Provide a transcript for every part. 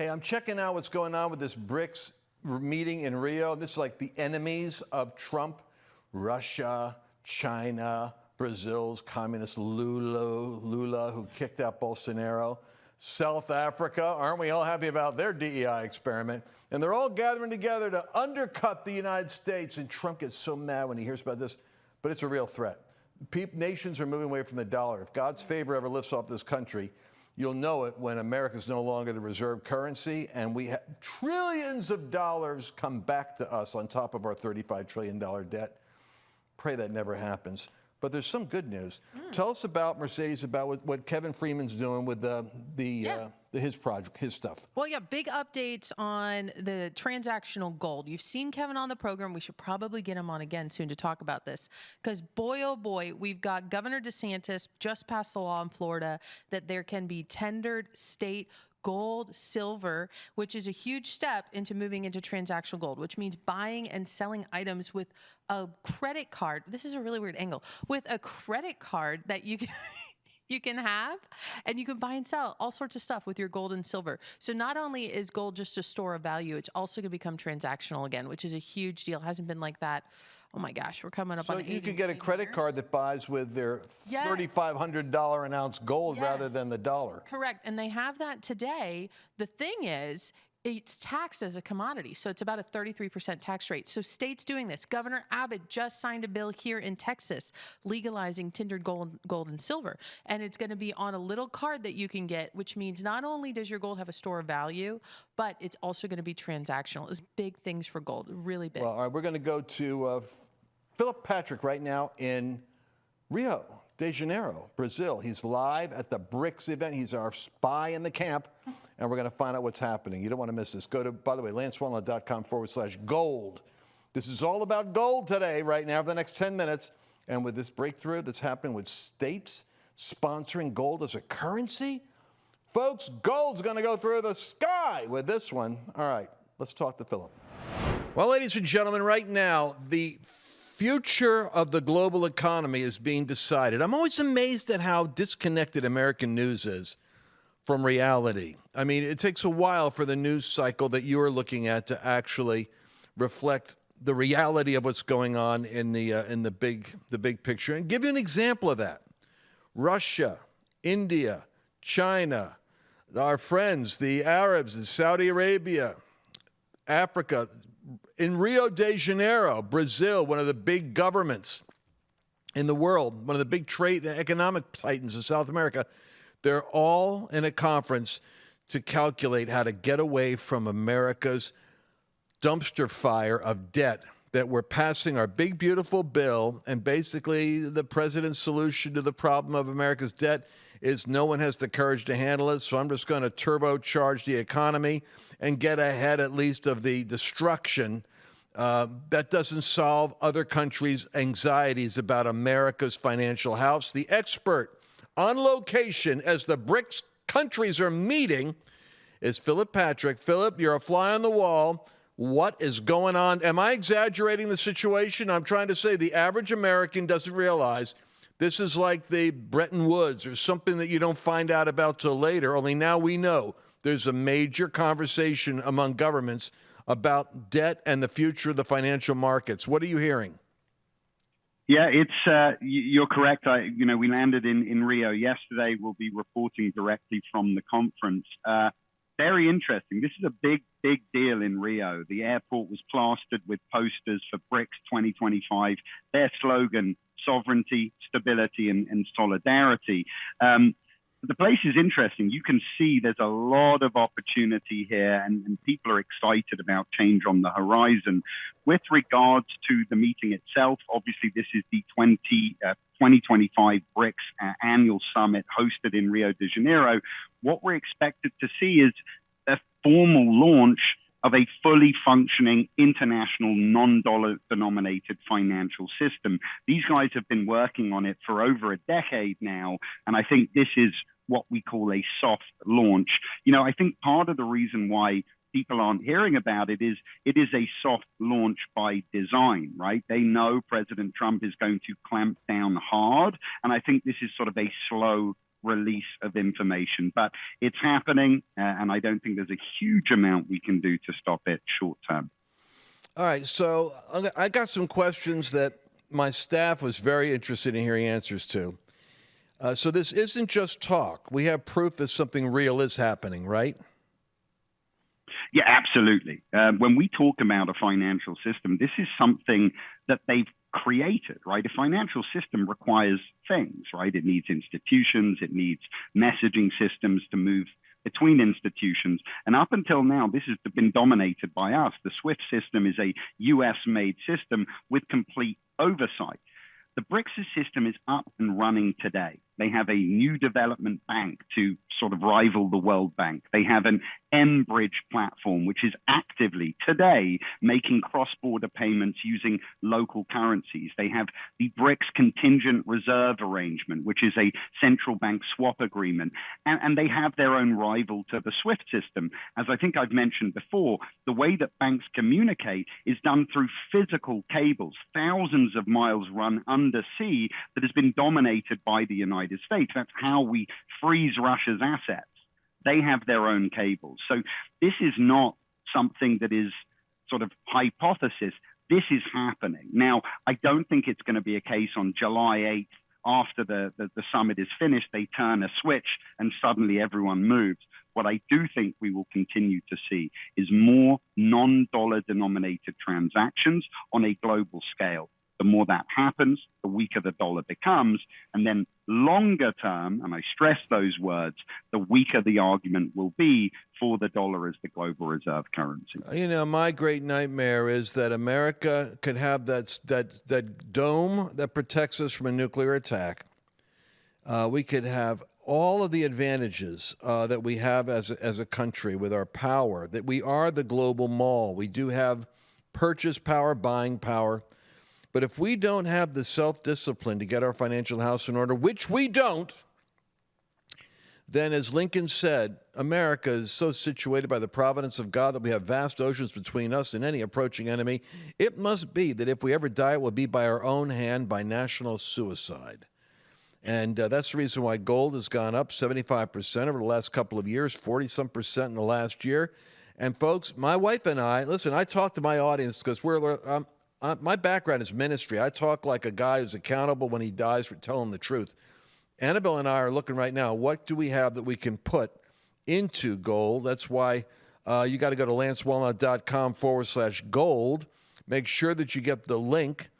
Hey, I'm checking out what's going on with this BRICS meeting in Rio. This is like the enemies of Trump: Russia, China, Brazil's communist Lula, who kicked out Bolsonaro. South Africa, aren't we all happy about their DEI experiment? And they're all gathering together to undercut the United States. And Trump gets so mad when he hears about this, but it's a real threat. Nations are moving away from the dollar. If God's favor ever lifts off this country, you'll know it when America's no longer the reserve currency and we have trillions of dollars come back to us on top of our $35 trillion debt. Pray that never happens. But there's some good news. Tell us about Mercedes, about what Kevin Freeman's doing with his project, his stuff. Well, yeah, big updates on the transactional gold. You've seen Kevin on the program. We should probably get him on again soon to talk about this. Because boy, oh boy, we've got Governor DeSantis just passed the law in Florida that there can be tendered state gold, silver, which is a huge step into moving into transactional gold, which means buying and selling items with a credit card. This is a really weird angle. With a credit card that you can you can have, and you can buy and sell all sorts of stuff with your gold and silver. So not only is gold just a store of value, it's also going to become transactional again, which is a huge deal. It hasn't been like that. Oh my gosh, we're coming up on 80 So you could get a credit card that buys with their $3,500 an ounce gold rather than the dollar. Correct, and they have that today. The thing is, it's taxed as a commodity, so it's about a 33% tax rate. So states doing this. Governor Abbott just signed a bill here in Texas legalizing tendered gold and silver, and it's going to be on a little card that you can get, which means not only does your gold have a store of value, but it's also going to be transactional. It's big things for gold, really big. Well, all right, we're going to go to Philip Patrick right now in Rio de Janeiro, Brazil. He's live at the BRICS event. He's our spy in the camp, and we're going to find out what's happening. You don't want to miss this. Go to, by the way, lancewallnau.com/gold. This is all about gold today, right now, for the next 10 minutes. And with this breakthrough that's happening with states sponsoring gold as a currency, folks, gold's going to go through the sky with this one. All right, let's talk to Philip. Well, ladies and gentlemen, right now, the future of the global economy is being decided. I'm always amazed at how disconnected American news is from reality. I mean, it takes a while for the news cycle that you're looking at to actually reflect the reality of what's going on in the big picture. And give you an example of that. Russia, India, China, our friends, the Arabs in Saudi Arabia, Africa, in Rio de Janeiro, Brazil, one of the big governments in the world, one of the big trade and economic titans of South America, they're all in a conference to calculate how to get away from America's dumpster fire of debt, that we're passing our big, beautiful bill, and basically the president's solution to the problem of America's debt is no one has the courage to handle it, so I'm just going to turbocharge the economy and get ahead at least of the destruction. That doesn't solve other countries' anxieties about America's financial house. The expert on location as the BRICS countries are meeting is Philip Patrick. Philip, you're a fly on the wall. What is going on? Am I exaggerating the situation? I'm trying to say the average American doesn't realize this is like the Bretton Woods or something that you don't find out about till later, only now we know there's a major conversation among governments about debt and the future of the financial markets. What are you hearing? Yeah, you're correct. We landed in Rio yesterday. We'll be reporting directly from the conference. Very interesting. This is a big deal in Rio. The airport was plastered with posters for BRICS 2025. Their slogan, sovereignty, stability, and solidarity. The place is interesting. You can see there's a lot of opportunity here, and people are excited about change on the horizon. With regards to the meeting itself, obviously this is the 2025 BRICS annual summit hosted in Rio de Janeiro. What we're expected to see is a formal launch of a fully functioning international non-dollar denominated financial system. These guys have been working on it for over a decade now, and I think this is what we call a soft launch. I think part of the reason why people aren't hearing about it is a soft launch by design, right? They know President Trump is going to clamp down hard, and I think this is sort of a slow release of information. But it's happening, and I don't think there's a huge amount we can do to stop it short term. All right, so I got some questions that my staff was very interested in hearing answers to. So this isn't just talk. We have proof that something real is happening, right? Yeah, absolutely. When we talk about a financial system, this is something that they've created, right? A financial system requires things, right? It needs institutions, it needs messaging systems to move between institutions. And up until now, this has been dominated by us. The SWIFT system is a US-made system with complete oversight. The BRICS system is up and running today. They have a new development bank to sort of rival the World Bank. They have an M-Bridge platform, which is actively today making cross-border payments using local currencies. They have the BRICS contingent reserve arrangement, which is a central bank swap agreement. And they have their own rival to the SWIFT system. As I think I've mentioned before, the way that banks communicate is done through physical cables, thousands of miles run undersea, that has been dominated by the United States. That's how we freeze Russia's assets. They have their own cables. So this is not something that is sort of hypothesis. This is happening. Now, I don't think it's going to be a case on July 8th, after the summit is finished, they turn a switch and suddenly everyone moves. What I do think we will continue to see is more non-dollar denominated transactions on a global scale. The more that happens, the weaker the dollar becomes. And then longer term, and I stress those words, the weaker the argument will be for the dollar as the global reserve currency. You know, my great nightmare is that America could have that dome that protects us from a nuclear attack. We could have all of the advantages that we have as a country with our power, that we are the global mall. We do have purchase power, buying power. But if we don't have the self-discipline to get our financial house in order, which we don't, then as Lincoln said, America is so situated by the providence of God that we have vast oceans between us and any approaching enemy. It must be that if we ever die, it will be by our own hand, by national suicide. And that's the reason why gold has gone up 75% over the last couple of years, 40-some% in the last year. And folks, my wife and I, listen, I talk to my audience because my background is ministry. I talk like a guy who's accountable when he dies for telling the truth. Annabelle and I are looking right now, what do we have that we can put into gold? That's why you got to go to lancewallnau.com/gold. Make sure that you get the link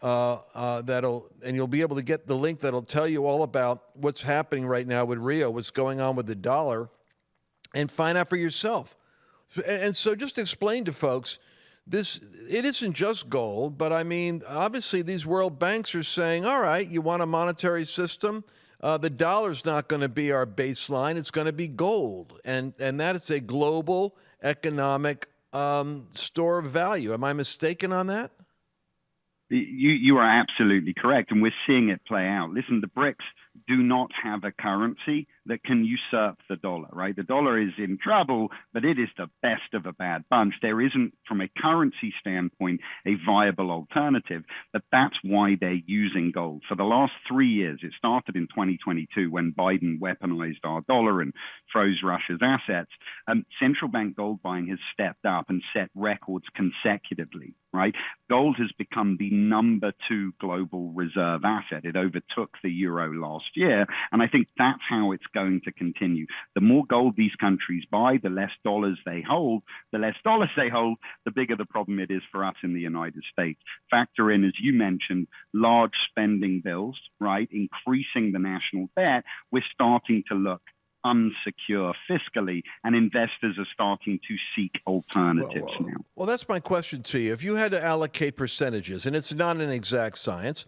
and you'll be able to get the link that'll tell you all about what's happening right now with Rio, what's going on with the dollar, and find out for yourself. And so just explain to folks, it isn't just gold, but I mean, obviously these world banks are saying, all right, you want a monetary system? The dollar's not going to be our baseline. It's going to be gold. And that is a global economic store of value. Am I mistaken on that? You are absolutely correct. And we're seeing it play out. Listen, the BRICS do not have a currency that can usurp the dollar, right? The dollar is in trouble, but it is the best of a bad bunch. There isn't, from a currency standpoint, a viable alternative, but that's why they're using gold. For the last 3 years, it started in 2022 when Biden weaponized our dollar and froze Russia's assets. Central bank gold buying has stepped up and set records consecutively, right? Gold has become the #2 global reserve asset. It overtook the euro last year, and I think that's how it's going to continue. The more gold these countries buy, the less dollars they hold. The less dollars they hold, the bigger the problem it is for us in the United States. Factor in, as you mentioned, large spending bills, right? Increasing the national debt. We're starting to look unsecure fiscally, and investors are starting to seek alternatives now. Well, that's my question to you. If you had to allocate percentages, and it's not an exact science,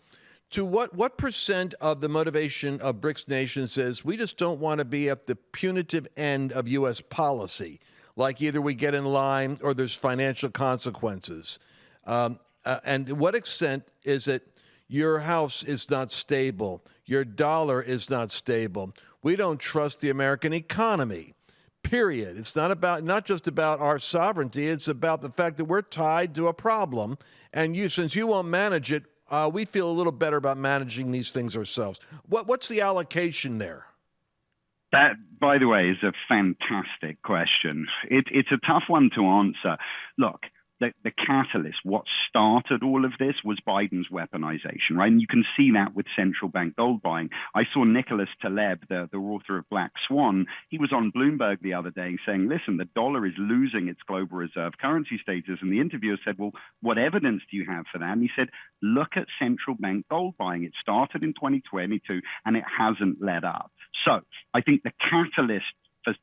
to what percent of the motivation of BRICS nations is we just don't want to be at the punitive end of U.S. policy, like either we get in line or there's financial consequences? And what extent is it your house is not stable, your dollar is not stable, we don't trust the American economy, period. It's not just about our sovereignty, it's about the fact that we're tied to a problem, and since you won't manage it, we feel a little better about managing these things ourselves. What's the allocation there? That, by the way, is a fantastic question. It's a tough one to answer. Look, the catalyst, what started all of this was Biden's weaponization, right? And you can see that with central bank gold buying. I saw Nicholas Taleb, the author of Black Swan, he was on Bloomberg the other day saying, listen, the dollar is losing its global reserve currency status. And the interviewer said, well, what evidence do you have for that? And he said, look at central bank gold buying. It started in 2022 and it hasn't let up. So I think the catalyst for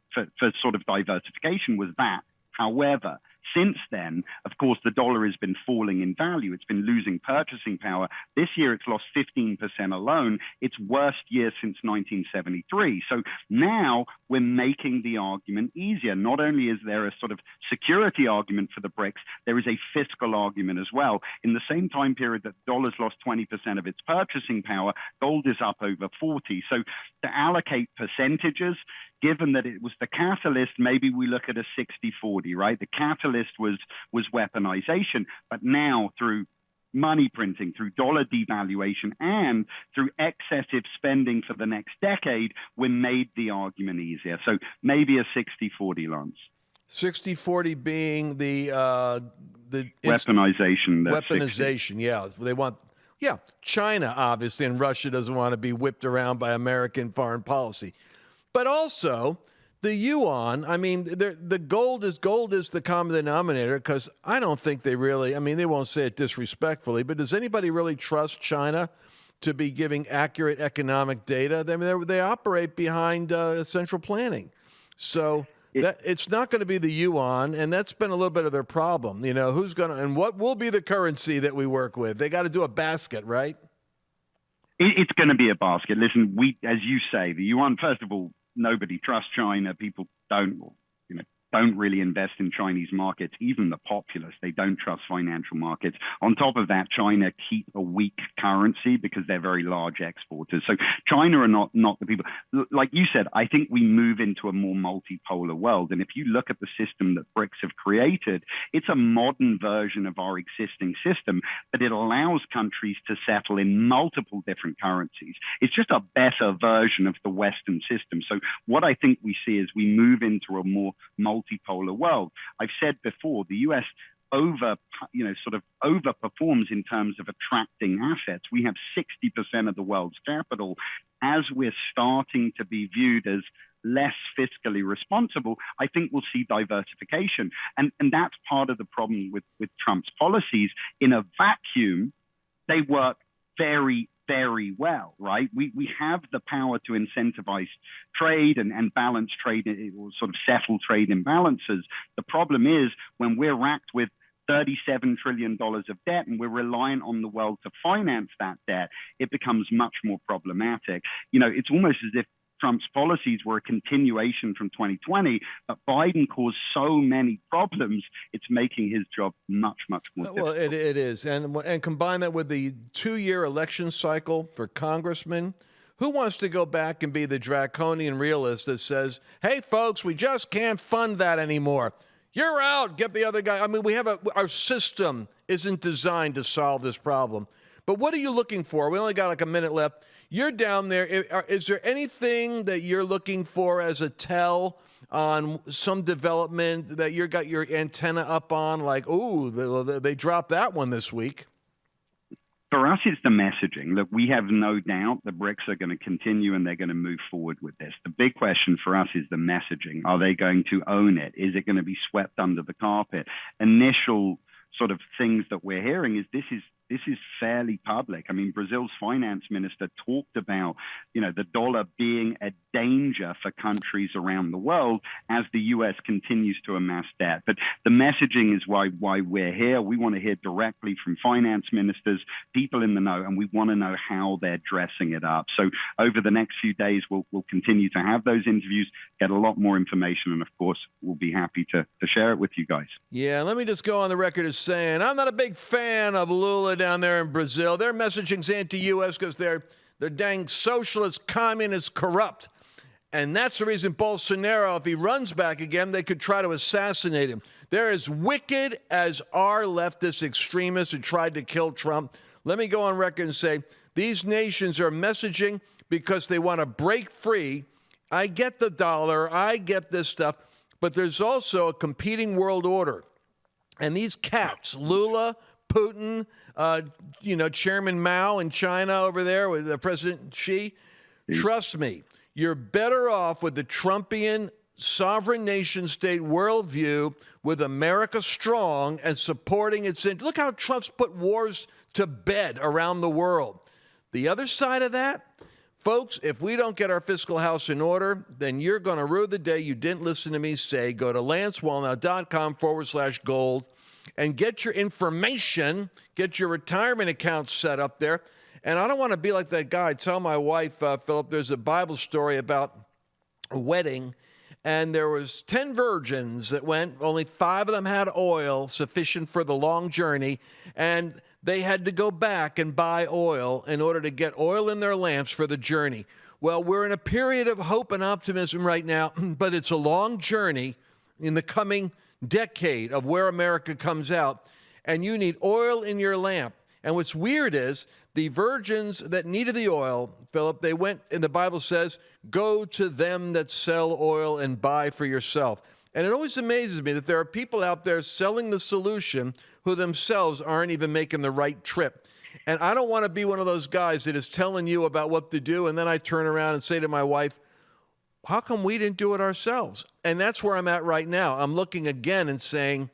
sort of diversification was that. However, since then, of course, the dollar has been falling in value. It's been losing purchasing power. This year, it's lost 15% alone. Its worst year since 1973. So now we're making the argument easier. Not only is there a sort of security argument for the BRICS, there is a fiscal argument as well. In the same time period that dollar's lost 20% of its purchasing power, gold is up over 40. So to allocate percentages, given that it was the catalyst, maybe we look at a 60-40, right? The catalyst was weaponization, but now through money printing, through dollar devaluation, and through excessive spending for the next decade, we made the argument easier. So maybe a 60-40, Lance. 60-40 being the weaponization. Weaponization, yeah. They want, yeah, China, obviously, and Russia doesn't want to be whipped around by American foreign policy. But also, the yuan, I mean, the gold is the common denominator because I don't think they really, I mean, they won't say it disrespectfully, but does anybody really trust China to be giving accurate economic data? I mean, they operate behind central planning. So it's not going to be the yuan, and that's been a little bit of their problem. You know, who's going to, and what will be the currency that we work with? They got to do a basket, right? It's going to be a basket. Listen, as you say, the yuan, first of all, nobody trusts China. People don't really invest in Chinese markets. Even the populace, they don't trust financial markets. On top of that, China keep a weak currency because they're very large exporters. So China are not the people. Like you said, I think we move into a more multipolar world. And if you look at the system that BRICS have created, it's a modern version of our existing system, but it allows countries to settle in multiple different currencies. It's just a better version of the Western system. So what I think we see is we move into a more multipolar world. I've said before, the U.S. overperforms in terms of attracting assets. We have 60% of the world's capital. As we're starting to be viewed as less fiscally responsible, I think we'll see diversification. And that's part of the problem with Trump's policies. In a vacuum, they work very, very well, right? We have the power to incentivize trade and balance trade, or sort of settle trade imbalances. The problem is when we're racked with $37 trillion of debt and we're reliant on the world to finance that debt, it becomes much more problematic. You know, it's almost as if Trump's policies were a continuation from 2020, but Biden caused so many problems, it's making his job much, much more difficult. Well, it is. And combine that with the 2-year election cycle for congressmen. Who wants to go back and be the draconian realist that says, hey, folks, we just can't fund that anymore. You're out. Get the other guy. I mean, our system isn't designed to solve this problem. But what are you looking for? We only got like a minute left. You're down there. Is there anything that you're looking for as a tell on some development that you got your antenna up on? Like, ooh, they dropped that one this week. For us, it's the messaging. Look, we have no doubt the BRICS are going to continue and they're going to move forward with this. The big question for us is the messaging. Are they going to own it? Is it going to be swept under the carpet? Initial sort of things that we're hearing is this is fairly public. I mean, Brazil's finance minister talked about, the dollar being a danger for countries around the world as the U.S. continues to amass debt. But the messaging is why we're here. We want to hear directly from finance ministers, people in the know, and we want to know how they're dressing it up. So over the next few days, we'll continue to have those interviews, get a lot more information, and of course, we'll be happy to share it with you guys. Yeah, let me just go on the record as saying I'm not a big fan of Lula down there in Brazil. Their messaging's anti-U.S. because they're dang socialist, communist, corrupt. And that's the reason Bolsonaro, if he runs back again, they could try to assassinate him. They're as wicked as our leftist extremists who tried to kill Trump. Let me go on record and say these nations are messaging because they want to break free I get the dollar, I get this stuff, but there's also a competing world order. And these cats, Lula, Putin, Chairman Mao in China over there with President Xi, trust me, you're better off with the Trumpian sovereign nation state worldview with America strong and supporting its. Look how Trump's put wars to bed around the world. The other side of that, folks, if we don't get our fiscal house in order, then you're going to rue the day you didn't listen to me say, go to lancewallnau.com/gold and get your information, get your retirement account set up there. And I don't want to be like that guy. I tell my wife, Philip, there's a Bible story about a wedding, and there was 10 virgins that went. Only 5 of them had oil sufficient for the long journey, and they had to go back and buy oil in order to get oil in their lamps for the journey. Well, we're in a period of hope and optimism right now, but it's a long journey in the coming decade of where America comes out, and you need oil in your lamp. And what's weird is the virgins that needed the oil, Philip, they went, and the Bible says, go to them that sell oil and buy for yourself. And it always amazes me that there are people out there selling the solution who themselves aren't even making the right trip. And I don't want to be one of those guys that is telling you about what to do, and then I turn around and say to my wife, how come we didn't do it ourselves? And that's where I'm at right now. I'm looking again and saying,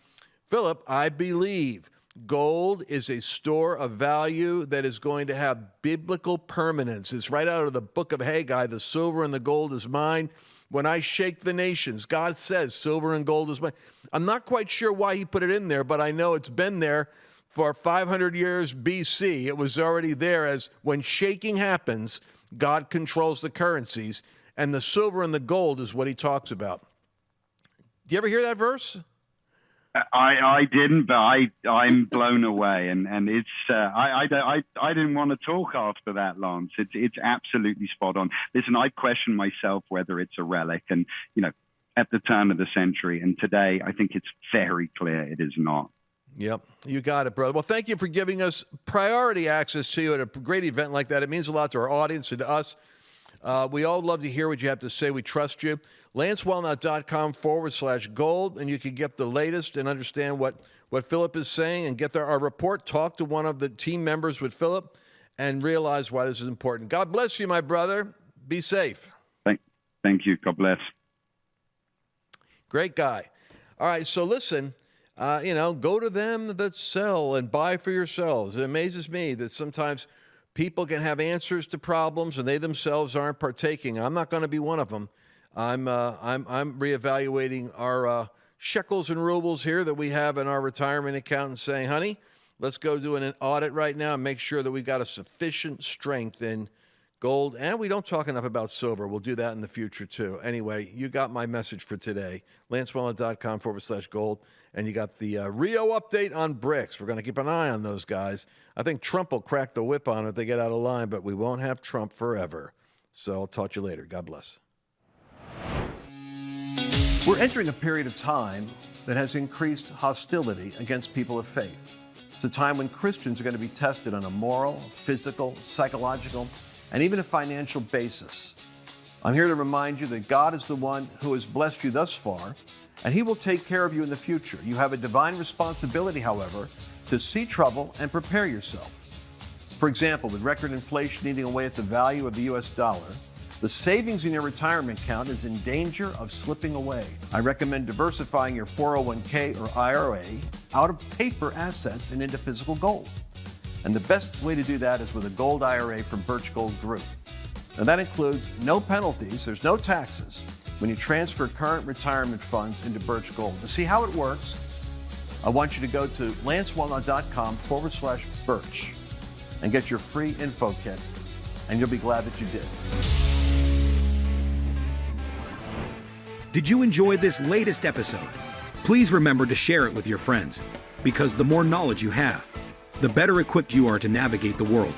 Philip, I believe gold is a store of value that is going to have biblical permanence. It's right out of the book of Haggai, the silver and the gold is mine. When I shake the nations, God says, silver and gold is mine. I'm not quite sure why he put it in there, but I know it's been there for 500 years BC. It was already there as when shaking happens, God controls the currencies, and the silver and the gold is what he talks about. Do you ever hear that verse? I didn't, but I'm blown away, and it's I didn't want to talk after that, Lance. It's absolutely spot on. Listen, I question myself whether it's a relic, and at the turn of the century, and today I think it's very clear it is not. Yep, you got it, brother. Well, thank you for giving us priority access to you at a great event like that. It means a lot to our audience and to us. We all love to hear what you have to say. We trust you. LanceWallnau.com/gold, and you can get the latest and understand what Philip is saying and get our report. Talk to one of the team members with Philip and realize why this is important. God bless you, my brother. Be safe. Thank you. God bless. Great guy. All right, so listen, go to them that sell and buy for yourselves. It amazes me that sometimes people can have answers to problems and they themselves aren't partaking. I'm not going to be one of them. I'm reevaluating our shekels and rubles here that we have in our retirement account and saying, honey, let's go do an audit right now and make sure that we've got a sufficient strength in gold. And we don't talk enough about silver. We'll do that in the future too. Anyway, you got my message for today. LanceWallnau.com/gold. And you got the Rio update on BRICS. We're going to keep an eye on those guys. I think Trump will crack the whip on it if they get out of line, but we won't have Trump forever. So I'll talk to you later. God bless. We're entering a period of time that has increased hostility against people of faith. It's a time when Christians are going to be tested on a moral, physical, psychological, and even a financial basis. I'm here to remind you that God is the one who has blessed you thus far, and he will take care of you in the future. You have a divine responsibility, however, to see trouble and prepare yourself. For example, with record inflation eating away at the value of the U.S. dollar, the savings in your retirement account is in danger of slipping away. I recommend diversifying your 401k or IRA out of paper assets and into physical gold. And the best way to do that is with a gold IRA from Birch Gold Group. Now that includes no penalties, there's no taxes when you transfer current retirement funds into Birch Gold. To see how it works, I want you to go to lancewallnau.com/birch and get your free info kit, and you'll be glad that you did. Did you enjoy this latest episode? Please remember to share it with your friends, because the more knowledge you have, the better equipped you are to navigate the world